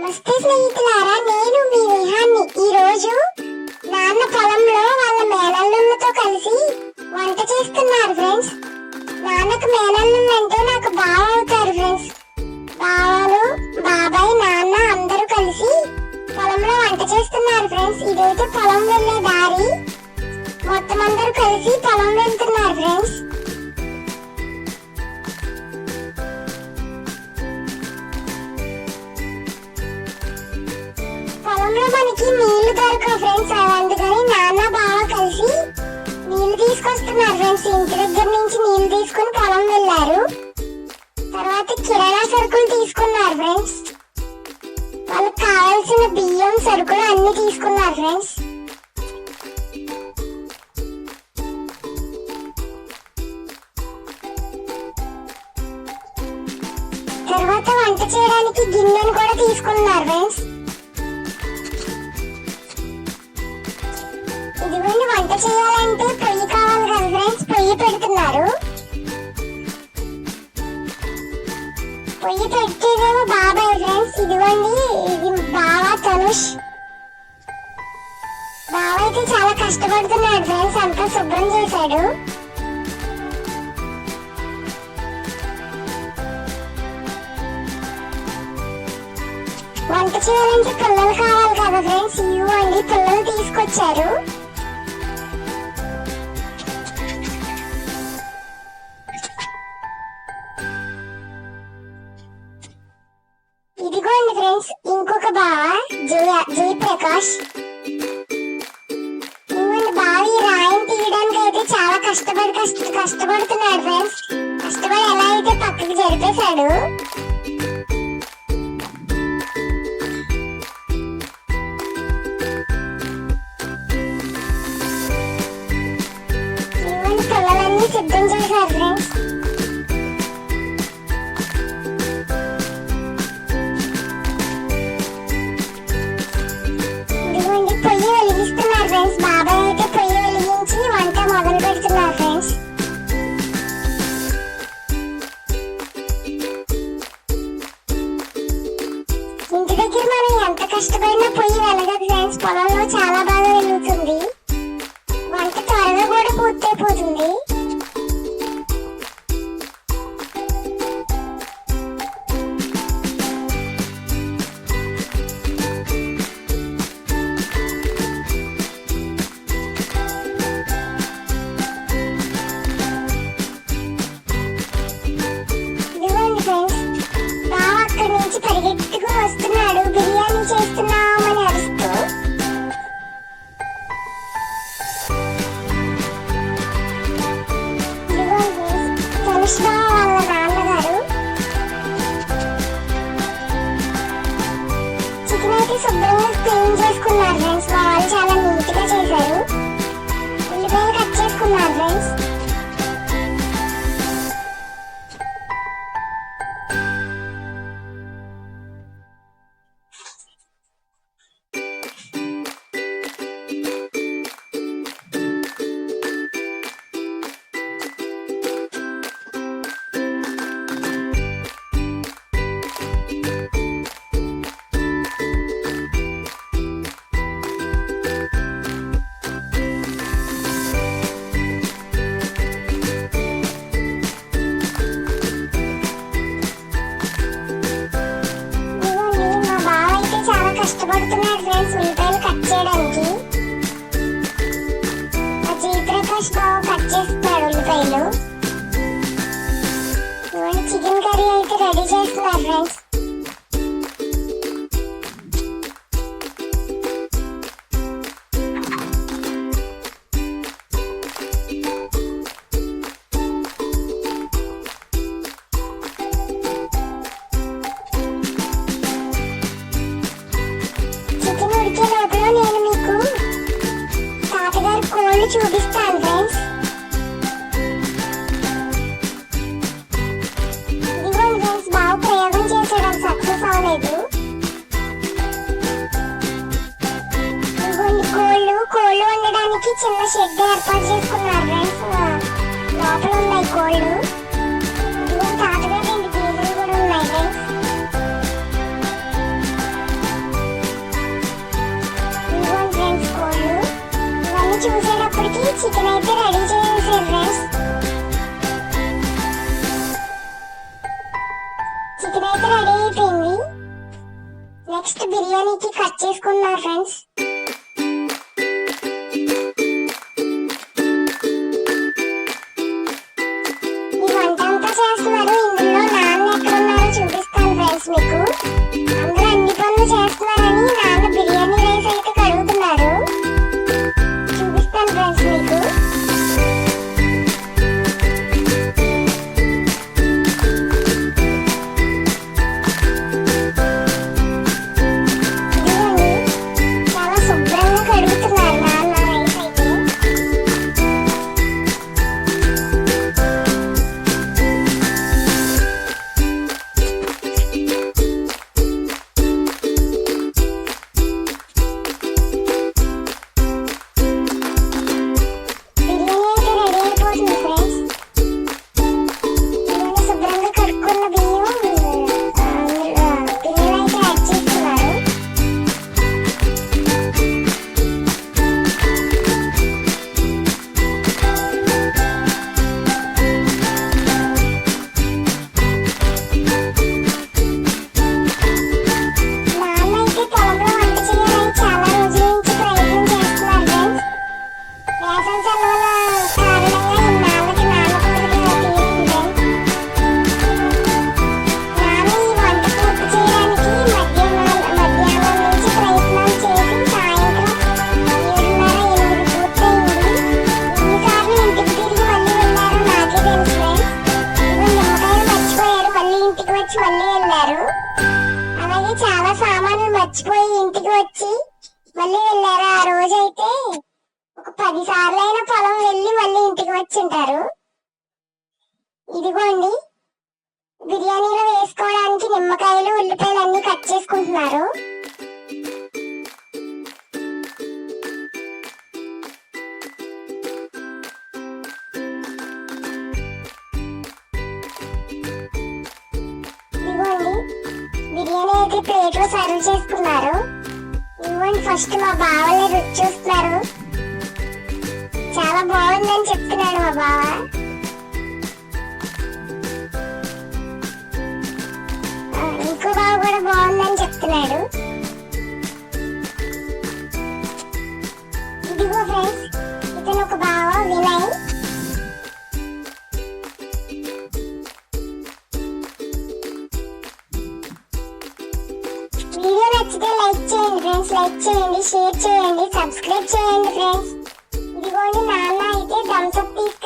నమస్తే స్నేహితులారా, నేను మీ విహాన్ని. ఈ రోజు నాన్న పొలంలో వాళ్ళ మేనల్లులతో కలిసి వంట చేస్తున్నారు ఫ్రెండ్స్. నాన్నకు మేనల్లులంటే నాకు బావ అవుతారు ఫ్రెండ్స్. బావలు, బాబాయ్, నాన్న అందరూ కలిసి పొలంలో వంట చేస్తున్నారు ఫ్రెండ్స్. ఇదైతే పొలం వెళ్ళే దారి. మొత్తం అందరూ కలిసి పొలం వెళ్తున్నారు ఫ్రెండ్స్. పొలంలో మనకి నీళ్లు దొరకవు ఫ్రెండ్స్. అందుకని నాన్న బావ కలిసి నీళ్లు తీసుకొస్తున్నారు ఫ్రెండ్స్. ఇంటి దగ్గర నుంచి నీళ్లు తీసుకుని పొలం వెళ్ళారు. తర్వాత కిరాణా సరుకులు తీసుకున్నారు ఫ్రెండ్స్. వాళ్ళకి కావాల్సిన బియ్యం, సరుకులు అన్ని తీసుకున్నారు ఫ్రెండ్స్. తర్వాత వంట చేయడానికి గిన్నెను కూడా తీసుకున్నారు ఫ్రెండ్స్. ఇదిగోండి, వంట చేయాలంటే పొయ్యి కావాలి కదా ఫ్రెండ్స్. పొయ్యి పెడుతున్నారు. పొయ్యి పెట్టేదేమో బాబాయ్ ఫ్రెండ్స్. ఇదిగోండి, ఇది బావ తనుష్. బావ అయితే చాలా కష్టపడుతున్నాడు ఫ్రెండ్స్. అంతా శుభ్రం చేశాడు. వంట చేయాలంటే పిల్లలు కావాలి కదా ఫ్రెండ్స్. ఇవ్వండి, పిల్లలు తీసుకొచ్చారు. ఇదిగోండి ఫ్రెండ్స్, ఇంకొక బావ జయప్రకాష్. ఇవ్వండి, బావి రాయిని తీయడానికి అయితే చాలా కష్టపడుతున్నాడు ఫ్రెండ్స్. కష్టపడి ఎలా అయితే పక్కకి జరిపేశాడు. పిల్లలన్నీ సిద్ధం చేశారు ఫ్రెండ్స్. ఇదిగోండి, పొయ్యి వెలిగిస్తున్నారు ఫ్రెండ్స్. బాబాయ్ అయితే పొయ్యి వెలిగించి వంట మొదలు పెడుతున్నారు ఫ్రెండ్స్. ఇంటి దగ్గర మనం ఎంత కష్టపడినా పొయ్యి వెలగదు ఫ్రెండ్స్. పొలంలో చాలా బాగా వెలుగుతుంది. వంట త్వరగా కూడా పూర్తయిపోతుంది. ఇదిగోండి ఫ్రెండ్స్, బావ అక్కడి నుంచి పరిగెత్తుకు వస్తున్నాడు బిర్యానీ చేస్తున్నామని అరుస్తూ. తనుష్ బావ వాళ్ళ నాన్నగారు చికెన్ అయితే శుభ్రంగా క్లీన్ చేసుకున్నారు ఫ్రెండ్స్. మా వాళ్ళు చాలా నీట్ గా చేశారు. ఉల్లిపాయలు కట్ చేసుకున్నారు ఫ్రెండ్స్. కష్టపడుతున్నాడు ఫ్రెండ్స్ ఉల్లిపాయలు కట్ చేయడానికి. ఆ జయప్రకాష్ బావ కట్ చేస్తున్నాడు ఉల్లిపాయలు. ఇవన్నీ చికెన్ కర్రీ అయితే రెడీ చేస్తున్నారు ఫ్రెండ్స్. నేను మీకు తాతగారి కోళ్ళు చూపిస్తాను ఫ్రెండ్స్. ఇదిగోండి ఫ్రెండ్స్, బాగా ప్రయోగం చేసాడు, అది సక్సెస్ అవ్వలేదు. ఇదిగోండి, కోళ్ళు వండడానికి చిన్న షెడ్ ఏర్పాటు చేసుకున్నారు ఫ్రెండ్స్. లోపల ఉన్నాయి కోళ్ళు. ఇదిగోండి, తాతగారు 2 గేదెలు కూడా ఉన్నాయి ఫ్రెండ్స్. చికెన్ అయితే రెడీ చేసేసారు ఫ్రెండ్స్. చికెన్ అయితే రెడీ అయిపోయింది. నెక్స్ట్ బిర్యానీకి కట్ చేసుకున్నారు ఫ్రెండ్స్. ఈ వంట అంతా చేస్తున్నారు. ఇందులో నాన్న ఎక్కడున్నారో చూపిస్తాను ఫ్రెండ్స్ మీకు. అందరూ అన్ని పనులు చేస్తున్నారని నాన్న బిర్యానీ రైస్ అయితే కడుగుతున్నారు. చూపిస్తాను ఫ్రెండ్స్ మీకు. చాలా శుభ్రంగా కడుగుతున్నారు నాన్న రైస్ అయితే. అలాగే చాలా సామాన్లు మర్చిపోయి ఇంటికి వచ్చి మళ్ళీ వెళ్ళారు. ఆ రోజైతే ఒక 10 సార్లైనా పొలం వెళ్ళి మళ్ళీ ఇంటికి వచ్చి ఉంటారు. ఇదిగోండి బిర్యానీలో వేసుకోవడానికి నిమ్మకాయలు ఉల్లిపాయలు అన్ని కట్ చేసుకుంటున్నారు. ఇదిగోండి బిర్యానీ అయితే ప్లేట్ లో సర్వ్ చేసుకున్నారు. ఇదిగోండి ఫస్ట్ మా బావలే రుచి చూస్తున్నారు. చాలా బాగుందని చెప్తున్నాడు మా బావ. ఇంకో బావ కూడా బాగుందని చెప్తున్నాడు. ఇదిగో ఫ్రెండ్స్ ఇతను ఒక బావ వినయ్. వీడియో నచ్చితే లైక్ చేయండి ఫ్రెండ్స్. లైక్ చేయండి, షేర్ చేయండి, సబ్స్క్రైబ్ చేయండి ఫ్రెండ్స్. ఇదిగోండి నాన్న అయితే థమ్స్ అప్ తీసుకు